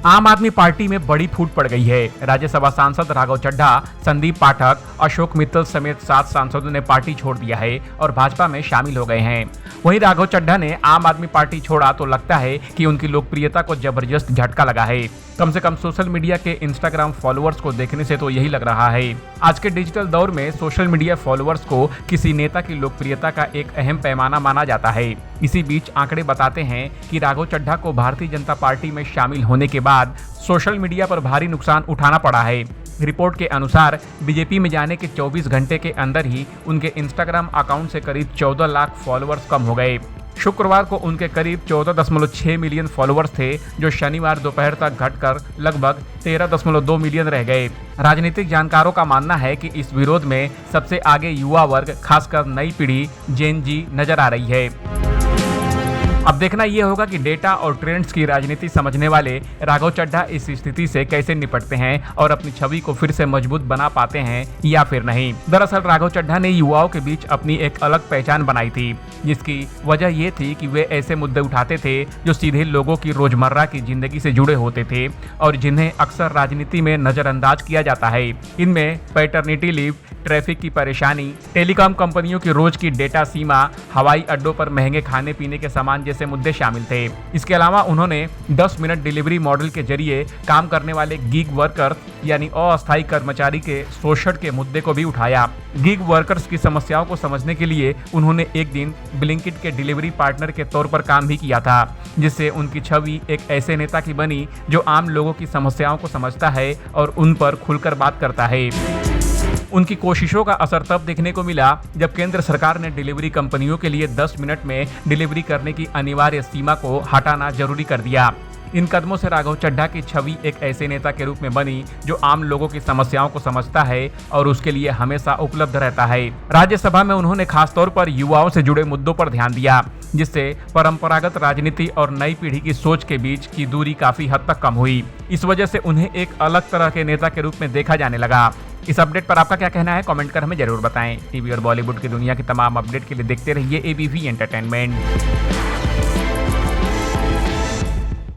आम आदमी पार्टी में बड़ी फूट पड़ गई है। राज्यसभा सांसद राघव चड्ढा, संदीप पाठक, अशोक मित्तल समेत 7 सांसदों ने पार्टी छोड़ दिया है और भाजपा में शामिल हो गए हैं। वहीं राघव चड्ढा ने आम आदमी पार्टी छोड़ा तो लगता है कि उनकी लोकप्रियता को जबरदस्त झटका लगा है। कम से कम सोशल मीडिया के इंस्टाग्राम फॉलोअर्स को देखने से तो यही लग रहा है। आज के डिजिटल दौर में सोशल मीडिया फॉलोअर्स को किसी नेता की लोकप्रियता का एक अहम पैमाना माना जाता है। इसी बीच आंकड़े बताते हैं कि राघव चड्ढा को भारतीय जनता पार्टी में शामिल होने के बाद सोशल मीडिया पर भारी नुकसान उठाना पड़ा है। रिपोर्ट के अनुसार बीजेपी में जाने के 24 घंटे के अंदर ही उनके इंस्टाग्राम अकाउंट से करीब 14 लाख फॉलोअर्स कम हो गए। शुक्रवार को उनके करीब 14.6 मिलियन फॉलोअर्स थे, जो शनिवार दोपहर तक घटकर लगभग 13.2 मिलियन रह गए। राजनीतिक जानकारों का मानना है कि इस विरोध में सबसे आगे युवा वर्ग, खासकर नई पीढ़ी जेन जी नजर आ रही है। अब देखना यह होगा कि डेटा और ट्रेंड्स की राजनीति समझने वाले राघव चड्ढा इस स्थिति से कैसे निपटते हैं और अपनी छवि को फिर से मजबूत बना पाते हैं या फिर नहीं। दरअसल राघव चड्ढा ने युवाओं के बीच अपनी एक अलग पहचान बनाई थी, जिसकी वजह ये थी कि वे ऐसे मुद्दे उठाते थे जो सीधे लोगों की रोजमर्रा की जिंदगी से जुड़े होते थे और जिन्हें अक्सर राजनीति में नजरअंदाज किया जाता है। इनमें पैटर्निटी लीव, ट्रैफिक की परेशानी, टेलीकॉम कंपनियों की रोज की डेटा सीमा, हवाई अड्डों पर महंगे खाने पीने के सामान जैसे मुद्दे शामिल थे। इसके अलावा उन्होंने 10 मिनट डिलीवरी मॉडल के जरिए काम करने वाले गिग वर्कर्स यानी अस्थायी कर्मचारी के शोषण के मुद्दे को भी उठाया। गिग वर्कर्स की समस्याओं को समझने के लिए उन्होंने एक दिन ब्लिंकिट के डिलीवरी पार्टनर के तौर पर काम भी किया था, जिससे उनकी छवि एक ऐसे नेता की बनी जो आम लोगों की समस्याओं को समझता है और उन पर खुलकर बात करता है। उनकी कोशिशों का असर तब देखने को मिला जब केंद्र सरकार ने डिलीवरी कंपनियों के लिए 10 मिनट में डिलीवरी करने की अनिवार्य सीमा को हटाना जरूरी कर दिया। इन कदमों से राघव चड्ढा की छवि एक ऐसे नेता के रूप में बनी जो आम लोगों की समस्याओं को समझता है और उसके लिए हमेशा उपलब्ध रहता है। राज्यसभा में उन्होंने खासतौर पर युवाओं से जुड़े मुद्दों पर ध्यान दिया, जिससे परंपरागत राजनीति और नई पीढ़ी की सोच के बीच की दूरी काफी हद तक कम हुई। इस वजह से उन्हें एक अलग तरह के नेता के रूप में देखा जाने लगा। इस अपडेट पर आपका क्या कहना है, कमेंट कर हमें जरूर बताएं। टीवी और बॉलीवुड की दुनिया की तमाम अपडेट के लिए देखते रहिए एबीपी एंटरटेनमेंट।